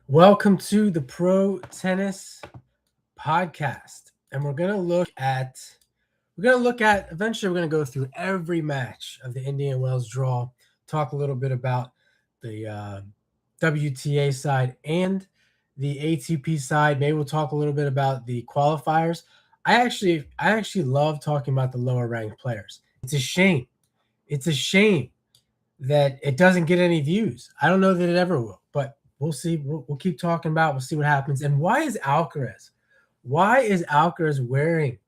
Welcome to the Pro Tennis Podcast. And we're gonna look at eventually we're gonna go through every match of the Indian Wells draw, talk a little bit about the WTA side and the ATP side. Maybe we'll talk a little bit about the qualifiers. I actually love talking about the lower ranked players. It's a shame. It's a shame that it doesn't get any views. I don't know that it ever will, but we'll see. We'll keep talking about. We'll see what happens. And why is Alcaraz? Why is Alcaraz wearing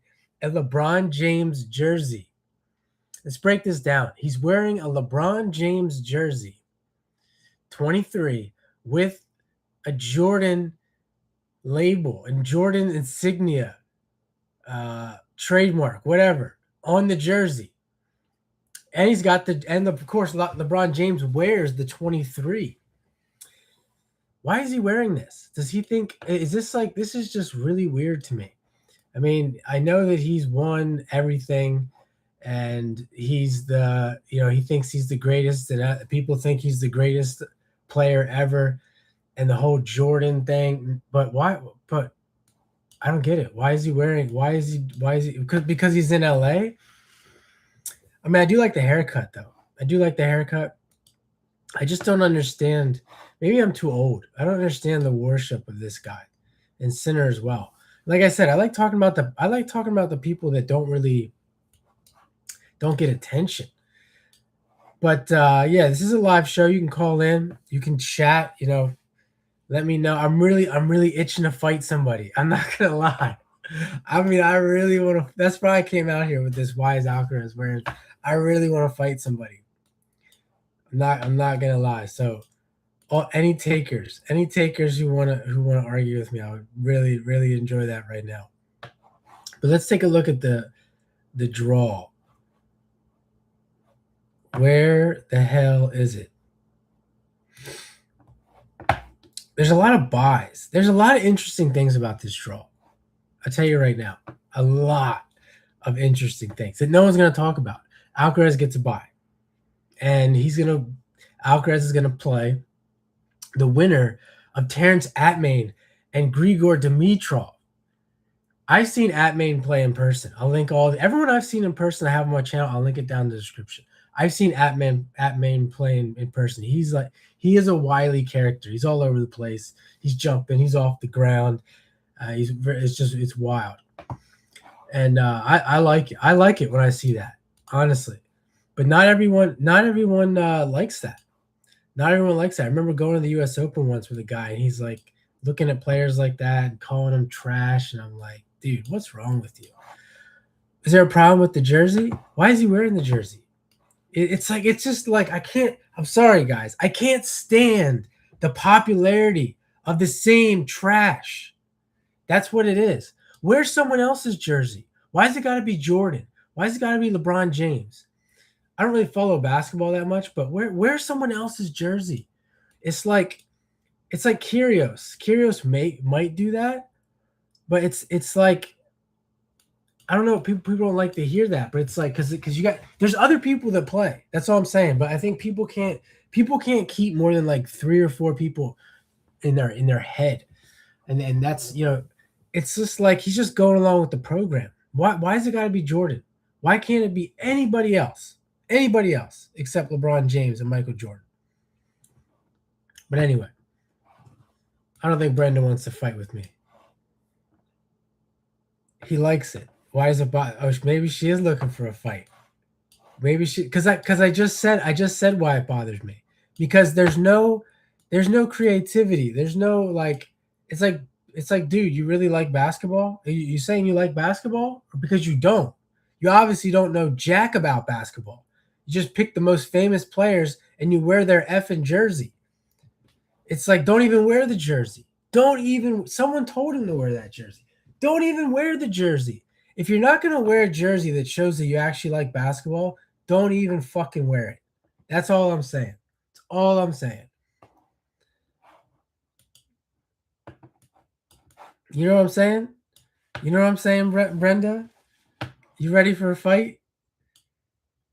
a LeBron James jersey? Let's break this down. He's wearing a LeBron James jersey, 23, with a Jordan label and Jordan insignia, trademark, whatever, on the jersey. And he's got of course, LeBron James wears the 23. Why is he wearing this? Does he think, is this is just really weird to me. I mean, I know that he's won everything and he thinks he's the greatest and people think he's the greatest player ever and the whole Jordan thing. But why? But I don't get it. Why is he wearing, because he's in LA? I mean, I do like the haircut, though. I do like the haircut. I just don't understand. Maybe I'm too old. I don't understand the worship of this guy and Sinner as well. Like I said, I like talking about the people that don't get attention. But yeah, this is a live show. You can call in. You can chat. Let me know. I'm really itching to fight somebody. I'm not gonna lie. I mean, I really want to. That's why I came out here with this. Why is Alcaraz wearing? I really want to fight somebody. I'm not gonna lie. So, any takers who wanna argue with me, I would really enjoy that right now. But let's take a look at the draw. Where the hell is it? There's a lot of buys. There's a lot of interesting things about this draw. I'll tell you right now, a lot of interesting things that no one's going to talk about. Alcaraz gets a buy, and Alcaraz is going to play the winner of Terrence Attmain and Grigor Dimitrov. I've seen Attmain play in person. I'll link everyone I've seen in person. I have on my channel. I'll link it down in the description. I've seen Attmain playing in person. He is a wily character. He's all over the place. He's jumping. He's off the ground. It's wild, and I like it. I like it when I see that, honestly. But not everyone likes that. Not everyone likes that. I remember going to the U.S. Open once with a guy, and he's like looking at players like that and calling them trash, and I'm like, dude, what's wrong with you? Is there a problem with the jersey? Why is he wearing the jersey? It's just like I can't. I'm sorry, guys. I can't stand the popularity of the same trash. That's what it is. Where's someone else's jersey? Why has it got to be Jordan? Why has it got to be LeBron James? I don't really follow basketball that much, but where's someone else's jersey? It's like Kyrgios. Kyrgios might do that, but it's like, I don't know. People don't like to hear that, but it's like because there's other people that play. That's all I'm saying. But I think people can't keep more than like 3 or 4 people in their head, and that's it's just like he's just going along with the program. Why is it got to be Jordan? Why can't it be anybody else? Anybody else except LeBron James and Michael Jordan? But anyway, I don't think Brenda wants to fight with me. He likes it. Why is it? Maybe she is looking for a fight. Maybe because I just said why it bothers me, because there's no creativity. There's no it's like, dude, you really like basketball? You saying you like basketball, or because you don't? You obviously don't know jack about basketball. You just pick the most famous players and you wear their effing jersey. It's like, don't even wear the jersey. Someone told him to wear that jersey. Don't even wear the jersey. If you're not going to wear a jersey that shows that you actually like basketball, don't even fucking wear it. That's all I'm saying. That's all I'm saying. You know what I'm saying? You know what I'm saying, Brenda? You ready for a fight?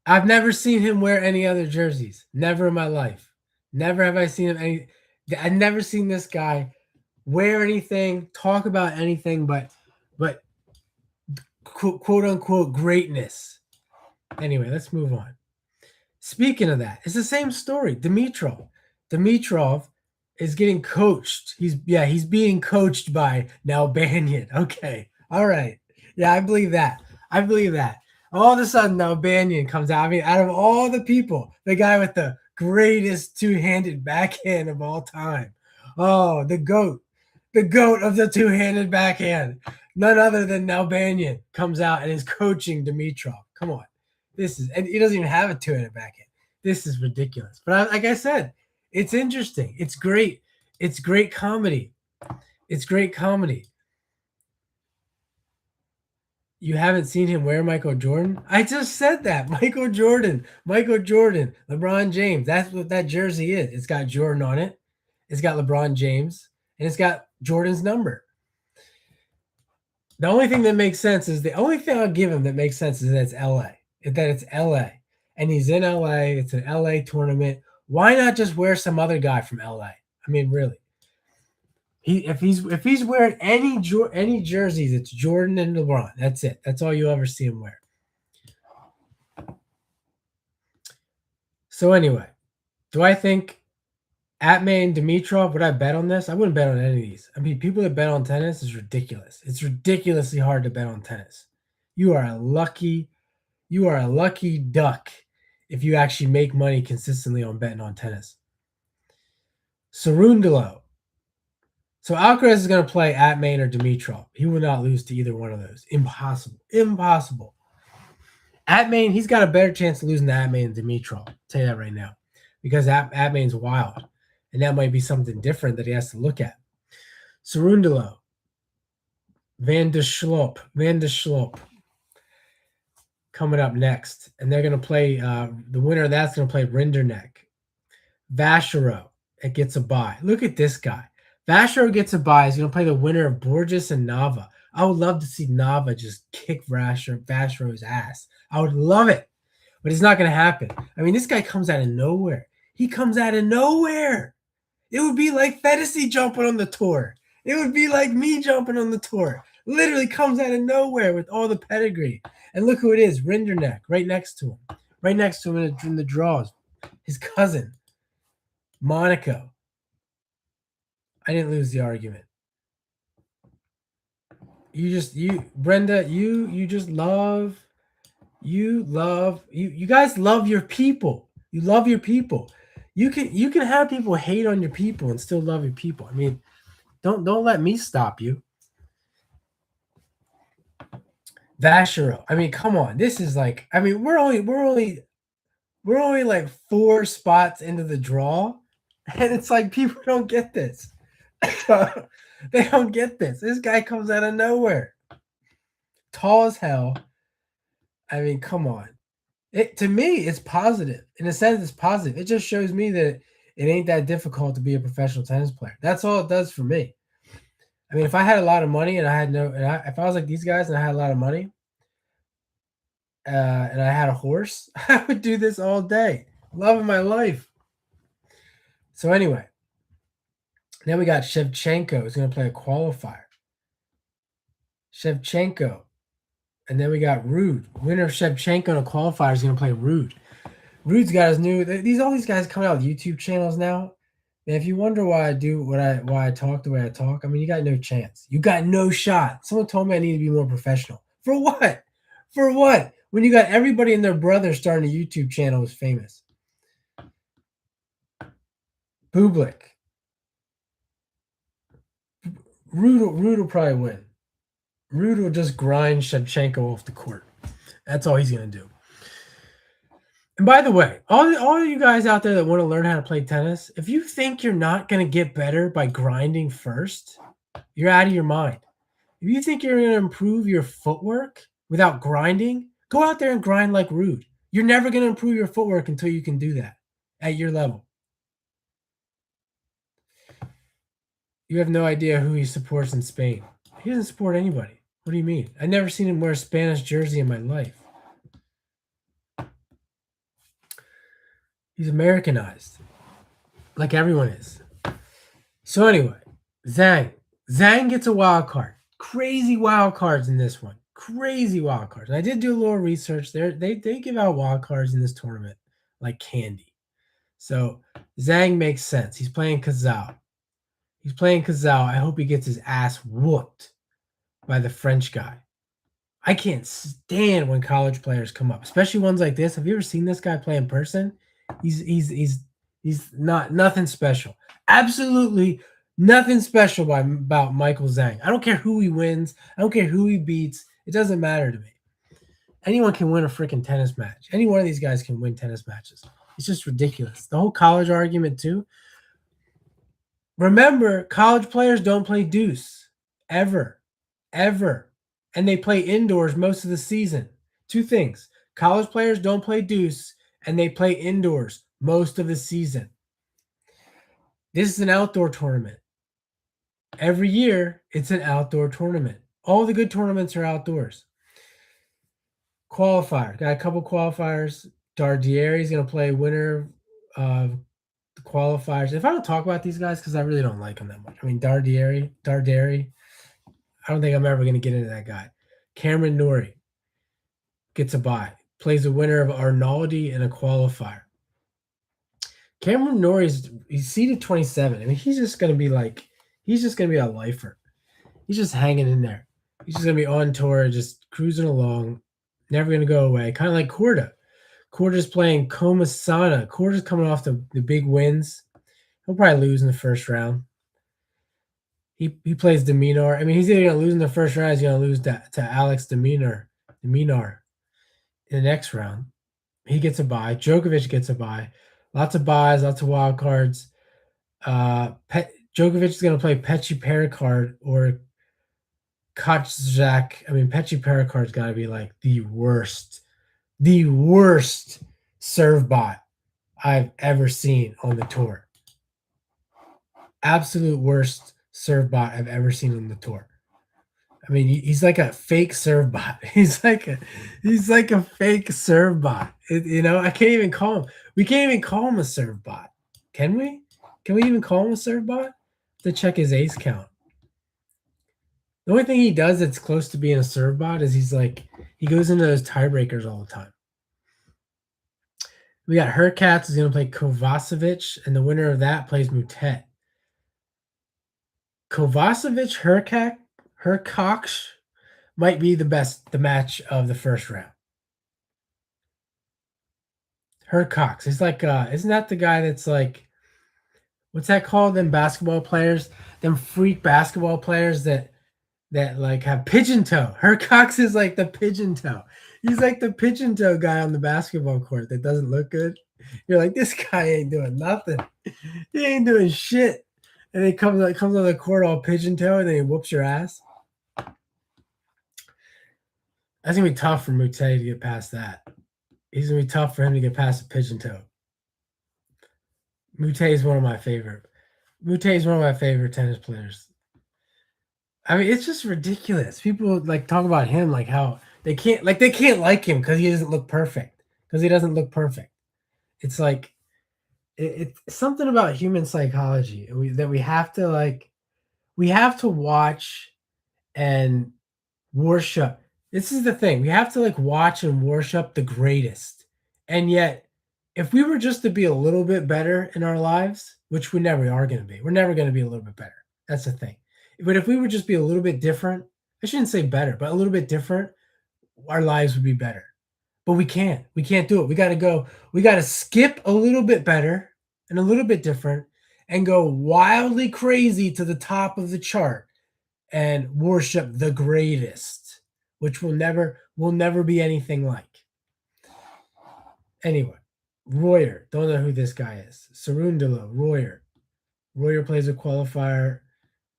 I've never seen him wear any other jerseys. Never in my life. Never have I seen him I've never seen this guy wear anything, talk about anything but quote unquote greatness. Anyway, let's move on. Speaking of that, it's the same story. Dimitrov is getting coached. He's being coached by Nalbanyan. Okay. All right. Yeah, I believe that. All of a sudden, Nalbanyan comes out. I mean, out of all the people, the guy with the greatest two-handed backhand of all time. Oh, the GOAT. The GOAT of the two-handed backhand. None other than Nalbanyan comes out and is coaching Dimitrov. Come on. And he doesn't even have a two-handed backhand. This is ridiculous. But like I said, it's interesting. It's great. It's great comedy. You haven't seen him wear Michael Jordan? I just said that. Michael Jordan, LeBron James. That's what that jersey is. It's got Jordan on it. It's got LeBron James, and it's got Jordan's number. The only thing I'll give him that makes sense is that it's LA. That it's LA. And he's in LA. It's an LA tournament. Why not just wear some other guy from LA? I mean, really. If he's wearing any jerseys, it's Jordan and LeBron. That's it. That's all you ever see him wear. So anyway, do I think Atman Dimitrov, would I bet on this? I wouldn't bet on any of these. I mean, people that bet on tennis is ridiculous. It's ridiculously hard to bet on tennis. You are a lucky duck if you actually make money consistently on betting on tennis. Cerundolo. So Alcaraz is going to play Atman or Dimitrov. He will not lose to either one of those. Impossible. Atman, he's got a better chance of losing to Atman than Dimitrov. I'll tell you that right now. Because Atman's wild. And that might be something different that he has to look at. Cerundolo. Van der Sloot. Coming up next. And they're going to play, the winner of that's going to play Rinderknech. Vachereau, it gets a bye. Look at this guy. Vachereau gets a bye. He's going to play the winner of Borges and Nava. I would love to see Nava just kick Vachereau's ass. I would love it. But it's not going to happen. I mean, this guy comes out of nowhere. He comes out of nowhere. It would be like Fedassi jumping on the tour. It would be like me jumping on the tour. Literally comes out of nowhere with all the pedigree. And look who it is, Rinderknech, right next to him. Right next to him in the draws. His cousin, Monaco. I didn't lose the argument. Brenda, you guys love your people. You love your people. You can have people hate on your people and still love your people. I mean, don't let me stop you. Vachereau. I mean, come on. This is like, I mean, we're only like 4 spots into the draw, and it's like people don't get this. They don't get this. This guy comes out of nowhere. Tall as hell. I mean, come on. To me, it's positive. In a sense, it's positive. It just shows me that it ain't that difficult to be a professional tennis player. That's all it does for me. I mean, if I had a lot of money and if I was like these guys and I had a lot of money, and I had a horse, I would do this all day. Love of my life. So anyway, then we got Shevchenko who's going to play a qualifier. Shevchenko. And then we got Ruud. Winner of Shevchenko in a qualifier is going to play Ruud. Ruud's got his all these guys coming out with YouTube channels now. And if you wonder why I talk the way I talk, I mean, you got no chance. You got no shot. Someone told me I need to be more professional. For what? For what? When you got everybody and their brother starting a YouTube channel who's famous. Bublik. Ruud will probably win. Ruud will just grind Shevchenko off the court. That's all he's going to do. And by the way, all you guys out there that want to learn how to play tennis, if you think you're not going to get better by grinding first, you're out of your mind. If you think you're going to improve your footwork without grinding, go out there and grind like Ruud. You're never going to improve your footwork until you can do that at your level. You have no idea who he supports in Spain. He doesn't support anybody. What do you mean? I've never seen him wear a Spanish jersey in my life. He's Americanized, like everyone is. So anyway, Zhang. Zhang gets a wild card. Crazy wild cards in this one. Crazy wild cards. And I did do a little research there. They give out wild cards in this tournament like candy. So Zhang makes sense. He's playing Kazao. He's playing Kazao. I hope he gets his ass whooped by the French guy. I can't stand when college players come up, especially ones like this. Have you ever seen this guy play in person? He's not nothing special. Absolutely nothing special about Michael Zhang. I don't care who he wins. I don't care who he beats. It doesn't matter to me. Anyone can win a freaking tennis match. Any one of these guys can win tennis matches. It's just ridiculous. The whole college argument too. Remember, college players don't play deuce ever. And they play indoors most of the season. Two things. College players don't play deuce, and they play indoors most of the season. This is an outdoor tournament. Every year, it's an outdoor tournament. All the good tournaments are outdoors. Qualifier. Got a couple qualifiers. Dardieri is going to play winner of the qualifiers. If I don't talk about these guys, because I really don't like them that much. I mean, Dardieri, I don't think I'm ever going to get into that guy. Cameron Norrie gets a bye. Plays the winner of Arnaldi in a qualifier. Cameron Norrie he's seeded 27. I mean, he's just going to be a lifer. He's just hanging in there. He's just going to be on tour, just cruising along, never going to go away. Kind of like Korda. Korda's playing Komasana. Korda's coming off the big wins. He'll probably lose in the first round. He plays the Minaur. I mean, he's either going to lose in the first round or he's going to lose to Alex the Minaur in the next round. He gets a bye. Djokovic gets a bye. Lots of buys, lots of wild cards. Djokovic is going to play Pechi Perricard or Kotzak. I mean, Pechi Perricard's got to be like the worst serve bot I've ever seen on the tour. Absolute worst serve bot I've ever seen on the tour. I mean, he's like a fake serve bot. He's like a fake serve bot. I can't even call him. We can't even call him a serve bot. Can we? Can we even call him a serve bot? To check his ace count. The only thing he does that's close to being a serve bot is he goes into those tiebreakers all the time. We got Hurkacz is going to play Kovacevic, and the winner of that plays Mutet. Kovacevic, Hurkacz might be the match of the first round. Hurkacz. He's like, isn't that the guy that's like, what's that called? Them basketball players, them freak basketball players that like have pigeon toe. Hurkacz is like the pigeon toe. He's like the pigeon toe guy on the basketball court that doesn't look good. You're like, this guy ain't doing nothing. He ain't doing shit. And he comes on the court all pigeon toe, and then he whoops your ass. That's gonna be tough for Mutet to get past that. He's gonna be tough for him to get past the pigeon toe. Mutet is one of my favorite tennis players. I mean, it's just ridiculous. People like talk about him like how they can't like him because he doesn't look perfect. It's like it's something about human psychology that we have to watch and worship. This is the thing. We have to watch and worship the greatest. And yet, if we were just to be a little bit better in our lives, which we never are going to be, we're never going to be a little bit better. That's the thing. But if we would just be a little bit different, I shouldn't say better, but a little bit different, our lives would be better. But we can't. We can't do it. We got to skip a little bit better and a little bit different and go wildly crazy to the top of the chart and worship the greatest, which will never be anything like. Anyway, Royer. Don't know who this guy is. Cerundolo, Royer. Royer plays a qualifier. I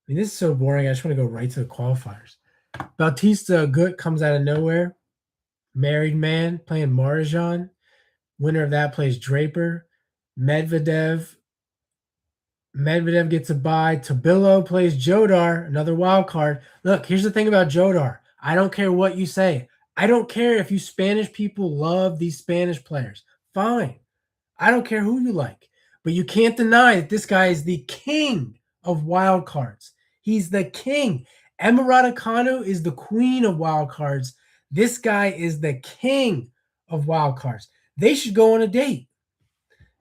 mean, this is so boring. I just want to go right to the qualifiers. Bautista Agut comes out of nowhere. Married man playing Marjan. Winner of that plays Draper. Medvedev gets a bye. Tabilo plays Jodar, another wild card. Look, here's the thing about Jodar. I don't care what you say. I don't care if you Spanish people love these Spanish players. Fine. I don't care who you like. But you can't deny that this guy is the king of wild cards. He's the king. Emma Raducanu is the queen of wild cards. This guy is the king of wild cards. They should go on a date.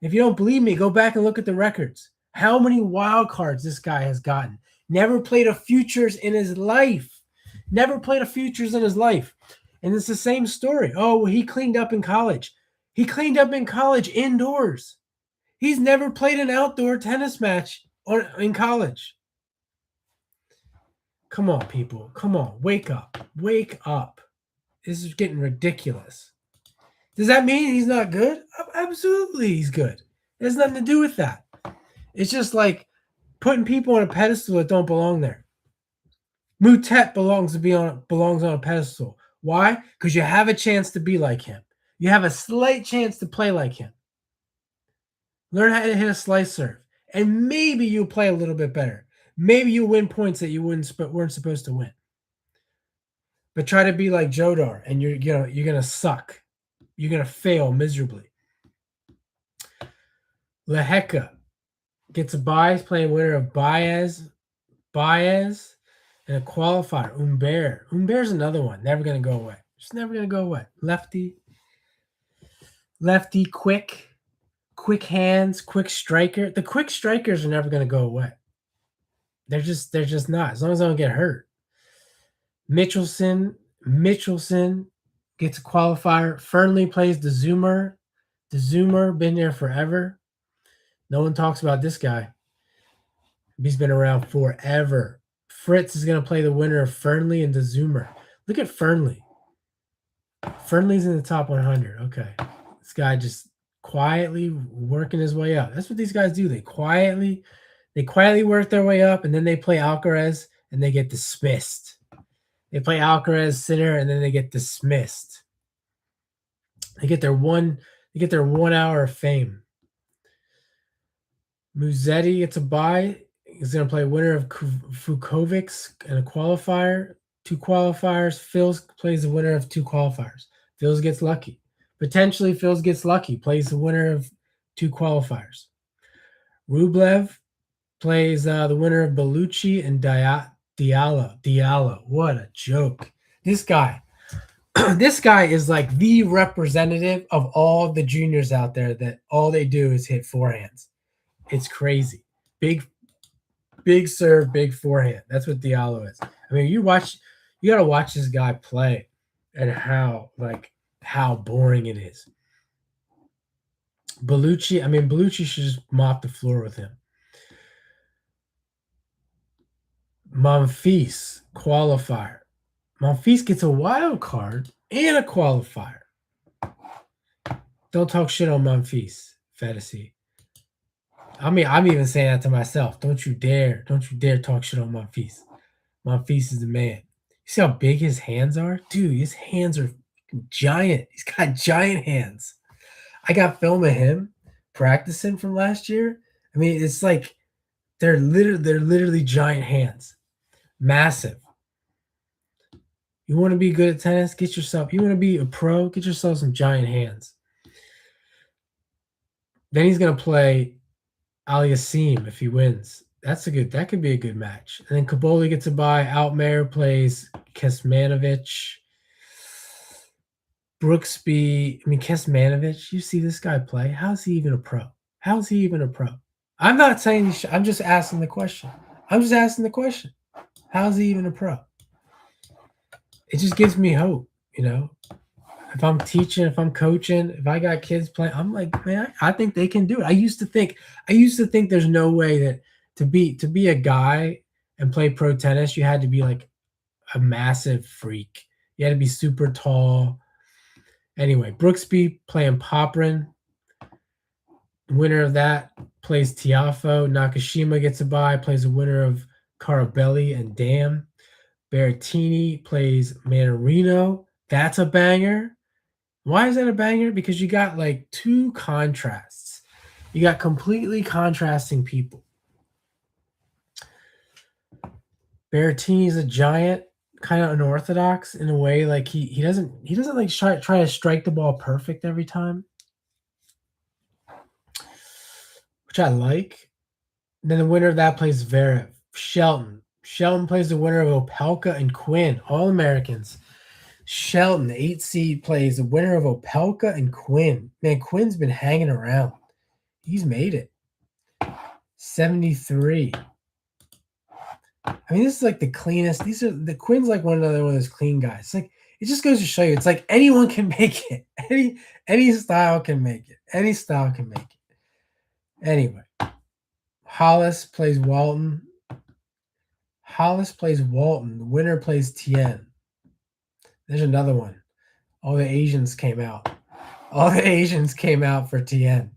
If you don't believe me, go back and look at the records. How many wild cards this guy has gotten? Never played a futures in his life. Never played a futures in his life. And it's the same story. Oh, he cleaned up in college. He cleaned up in college indoors. He's never played an outdoor tennis match in college. Come on, people. Come on. Wake up. Wake up. This is getting ridiculous. Does that mean he's not good? Absolutely, he's good. It has nothing to do with that. It's just like putting people on a pedestal that don't belong there. Mutet belongs on a pedestal. Why? Because you have a chance to be like him. You have a slight chance to play like him. Learn how to hit a slice serve, and maybe you'll play a little bit better. Maybe you win points that you weren't supposed to win. But try to be like Jodar, and you're gonna suck. You're gonna fail miserably. Lehecka gets a bye. He's playing winner of Baez, and a qualifier. Umber's another one. Never gonna go away. Just never gonna go away. Lefty, quick hands, quick striker. The quick strikers are never gonna go away. They're just not. As long as I don't get hurt. Mitchelson gets a qualifier. Fernley plays the Zoomer. Been there forever. No one talks about this guy. He's been around forever. Fritz is going to play the winner of Fernley and the Zoomer. Look at Fernley. Fernley's in the top 100. Okay. This guy just quietly working his way up. That's what these guys do. They quietly work their way up, and then they play Alcaraz, and they get dismissed. They play Alcaraz center, and then they get dismissed. They get their 1 hour of fame. Musetti gets a bye. He's going to play winner of Vukovic and a qualifier. 2 qualifiers. Phils plays the winner of 2 qualifiers. Phils gets lucky. Potentially, Phils gets lucky. Plays the winner of 2 qualifiers. Rublev plays the winner of Bellucci and Diallo. What a joke. This guy is like the representative of all the juniors out there that all they do is hit forehands. It's crazy. Big serve, big forehand. That's what Diallo is. I mean, you got to watch this guy play and how boring it is. Bellucci should just mop the floor with him. Monfils, qualifier. Monfils gets a wild card and a qualifier. Don't talk shit on Monfils, Fedassi. I'm even saying that to myself. Don't you dare talk shit on Monfils. Monfils is the man. You see how big his hands are? Dude, his hands are giant. He's got giant hands. I got film of him practicing from last year. I mean, it's like they're literally giant hands. Massive. You want to be good at tennis? You want to be a pro? Get yourself some giant hands. Then he's going to play Aliassime if he wins. That could be a good match. And then Kaboli gets a bye. Outmare plays Kesmanovic. Brooksby. Kesmanovic. You see this guy play? How's he even a pro? I'm not saying I'm just asking the question. How's he even a pro? It just gives me hope, If I'm teaching, if I'm coaching, if I got kids playing, I'm like, man, I think they can do it. I used to think there's no way that to be a guy and play pro tennis, you had to be like a massive freak. You had to be super tall. Anyway, Brooksby playing Poprin. Winner of that plays Tiafo. Nakashima gets a bye, plays the winner of Carabelli and Dam. Berrettini plays Manarino. That's a banger. Why is that a banger? Because you got like 2 contrasts. You got completely contrasting people. Berrettini's a giant, kind of unorthodox in a way. Like he doesn't like try to strike the ball perfect every time, which I like. Then the winner of that plays Zverev. Shelton. Shelton plays the winner of Opelka and Quinn, all Americans. Shelton, the 8 seed, plays the winner of Opelka and Quinn. Man, Quinn's been hanging around. He's made it. 73. I mean, this is like the cleanest. The Quinn's like one of those clean guys. It's like it just goes to show you, it's like anyone can make it. Any style can make it. Any style can make it. Anyway, Halys plays Walton. Halys plays Walton. The winner plays Tien. There's another one. All the Asians came out. All the Asians came out for Tien.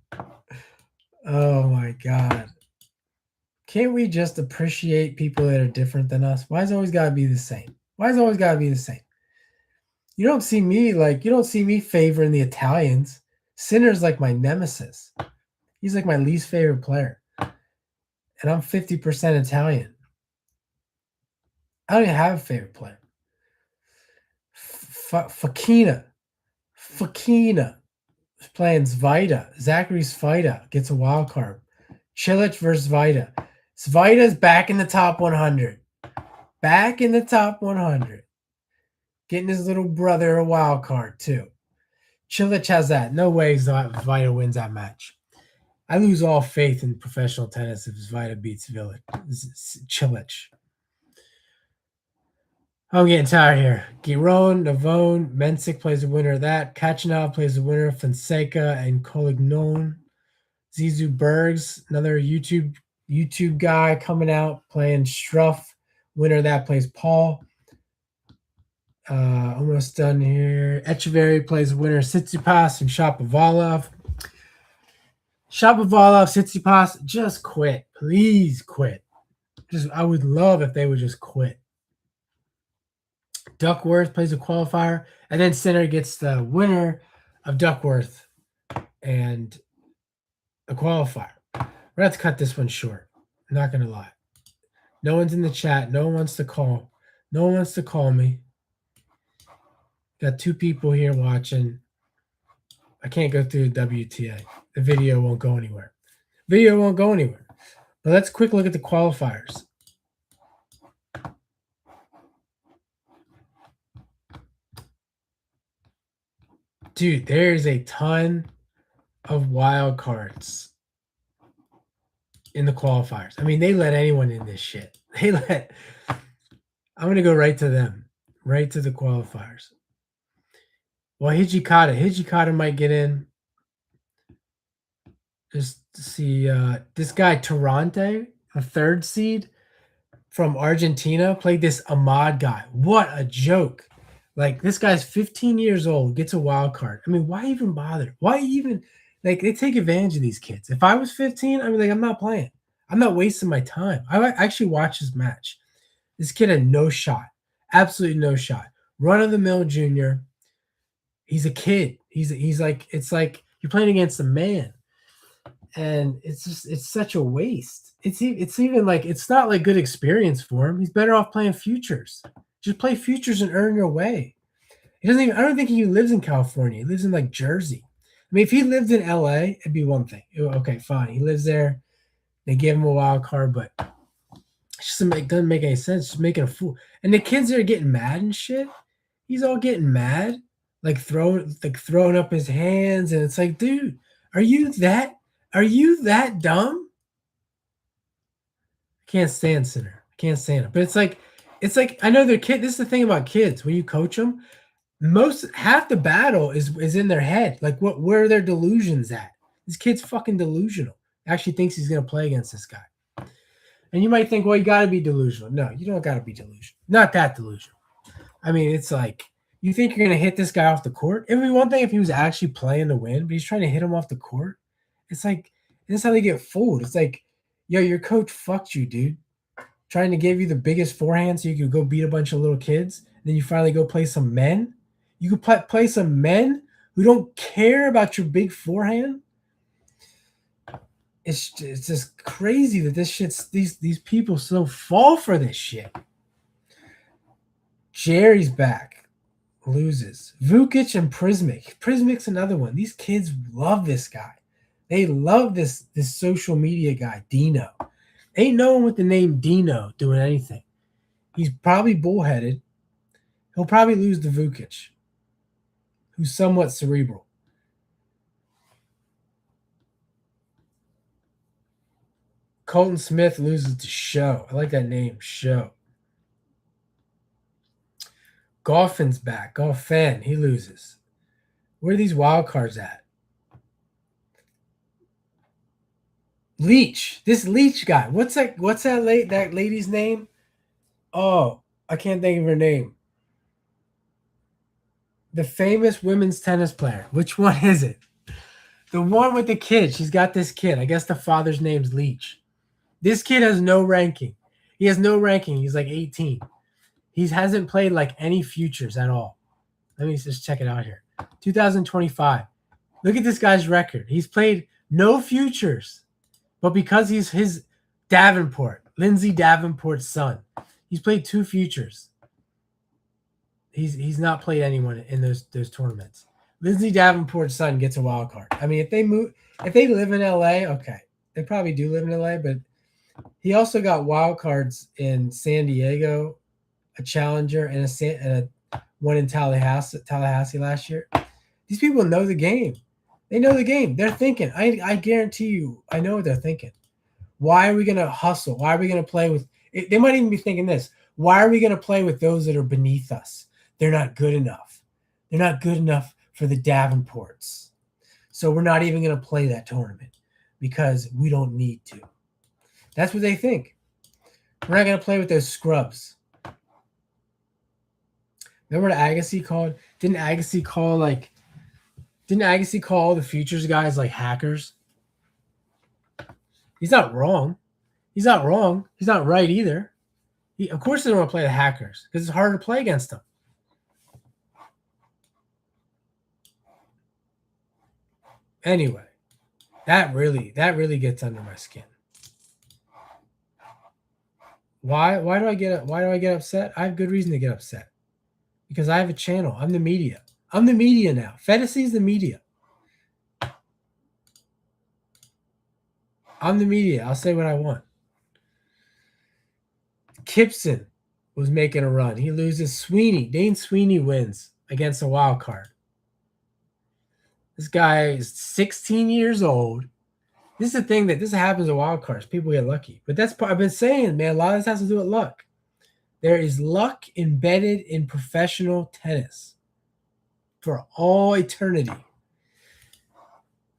Oh my God. Can't we just appreciate people that are different than us? Why's it always got to be the same? Why's it always got to be the same? You don't see me favoring the Italians. Sinner's like my nemesis. He's like my least favorite player. And I'm 50% Italian. I don't even have a favorite player. Fakina is playing Zvida. Zachary Svida gets a wild card. Cilic versus Svida. Svida's back in the top 100. Back in the top 100. Getting his little brother a wild card, too. Cilic has that. No way Svida wins that match. I lose all faith in professional tennis if Svida beats Cilic. I'm getting tired here. Giron, Navone, Mensik plays the winner of that. Kachanov plays the winner of Fonseca and Colignon. Zizou Bergs, another YouTube guy coming out playing Struff. Winner of that plays Paul. Almost done here. Echeverry plays the winner Tsitsipas and Shapovalov. Tsitsipas, just quit. Please quit. I would love if they would just quit. Duckworth plays a qualifier, and then Sinner gets the winner of Duckworth and a qualifier. We're going to have to cut this one short. I'm not going to lie. No one's in the chat. No one wants to call. No one wants to call me. Got 2 people here watching. I can't go through the WTA. The video won't go anywhere. But let's quick look at the qualifiers. Dude, there's a ton of wild cards in the qualifiers. I mean, they let anyone in this shit. I'm going to go right to them. Right to the qualifiers. Well, Hijikata might get in. Just to see this guy, Tarante, a 3rd seed from Argentina, played this Ahmad guy. What a joke. Like, this guy's 15 years old, gets a wild card. I mean, why even bother? Why even, like, they take advantage of these kids. If I was 15, I'd be like, I'm not playing. I'm not wasting my time. I actually watched this match. This kid had no shot. Absolutely no shot. Run-of-the-mill junior. He's a kid. He's like, it's like you're playing against a man. And it's such a waste. It's even like, it's not like good experience for him. He's better off playing futures. Just play futures and earn your way. I don't think he lives in California. He lives in like Jersey. I mean, if he lived in LA, it'd be one thing. Okay, fine. He lives there. They gave him a wild card, but it just doesn't make any sense. Just making a fool. And the kids are getting mad and shit. He's all getting mad, like throwing up his hands, and it's like, dude, are you that dumb? I can't stand Sinner. I can't stand it. But it's like I know they're kids. This is the thing about kids. When you coach them, half the battle is in their head. Like, where are their delusions at? This kid's fucking delusional. Actually thinks he's gonna play against this guy. And you might think, well, you gotta be delusional. No, you don't gotta be delusional. Not that delusional. I mean, it's like, you think you're gonna hit this guy off the court? It would be one thing if he was actually playing to win, but he's trying to hit him off the court. It's like, this is how they get fooled. It's like, yo, your coach fucked you, dude. Trying to give you the biggest forehand so you could go beat a bunch of little kids. And then you finally go play some men. You could play some men who don't care about your big forehand. It's just crazy that these people so fall for this shit. Jerry's back. Loses. Vukic and Prismic. Prismic's another one. These kids love this guy. They love this social media guy, Dino. Ain't no one with the name Dino doing anything. He's probably bullheaded. He'll probably lose to Vukic, who's somewhat cerebral. Colton Smith loses to Show. I like that name, Show. Golfin's back. Golfin, he loses. Where are these wild cards at? Leach. This Leach guy. What's that lady's name? Oh, I can't think of her name. The famous women's tennis player. Which one is it? The one with the kid. She's got this kid. I guess the father's name's Leach. This kid has no ranking. He has no ranking. He's like 18. He hasn't played like any futures at all. Let me just check it out here. 2025. Look at this guy's record. He's played no futures, but because he's his Lindsay Davenport's son, he's played 2 futures. He's not played anyone in those tournaments. Lindsay Davenport's son gets a wild card. I mean, if they live in LA, okay, they probably do live in LA, but he also got wild cards in San Diego, a challenger, and a one in Tallahassee last year. These people know the game. They know the game. They're thinking. I guarantee you, I know what they're thinking. Why are we going to hustle? Why are we going to play with – they might even be thinking this. Why are we going to play with those that are beneath us? They're not good enough. They're not good enough for the Davenports. So we're not even going to play that tournament because we don't need to. That's what they think. We're not going to play with those scrubs. Remember what Agassi called? Didn't Agassi call all the futures guys like hackers? He's not wrong. He's not wrong. He's not right either. Of course they don't want to play the hackers because it's harder to play against them. Anyway, that really gets under my skin. Why do I get upset? I have good reason to get upset. Because I have a channel. I'm the media. I'm the media now. Fedassi is the media. I'm the media. I'll say what I want. Kypson was making a run. He loses Sweeney. Dane Sweeney wins against a wild card. This guy is 16 years old. This is the thing that this happens with wild cards. People get lucky. But that's I've been saying, man, a lot of this has to do with luck. There is luck embedded in professional tennis for all eternity.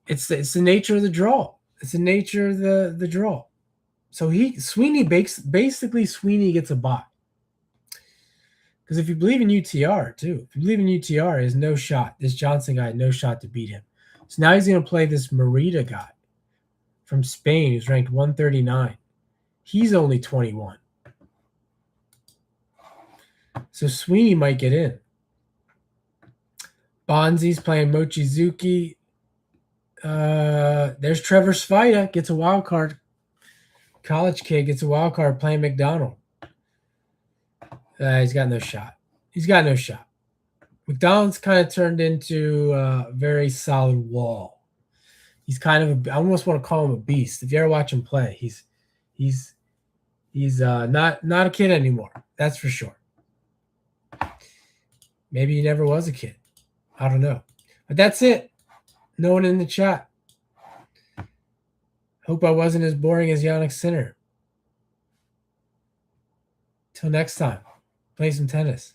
It's the nature of the draw. It's the nature of the draw. So Sweeney gets a bye. Because if you believe in UTR too, if you believe in UTR, he has no shot. This Johnson guy had no shot to beat him. So now he's going to play this Merida guy from Spain who's ranked 139. He's only 21. So Sweeney might get in. Bonzi's playing Mochizuki. There's Trevor Svita, gets a wild card. College kid gets a wild card playing McDonald. He's got no shot. He's got no shot. McDonald's kind of turned into a very solid wall. He's kind of I almost want to call him a beast. If you ever watch him play, he's not a kid anymore. That's for sure. Maybe he never was a kid. I don't know. But that's it. No one in the chat. Hope I wasn't as boring as Yannick Sinner. Till next time, play some tennis.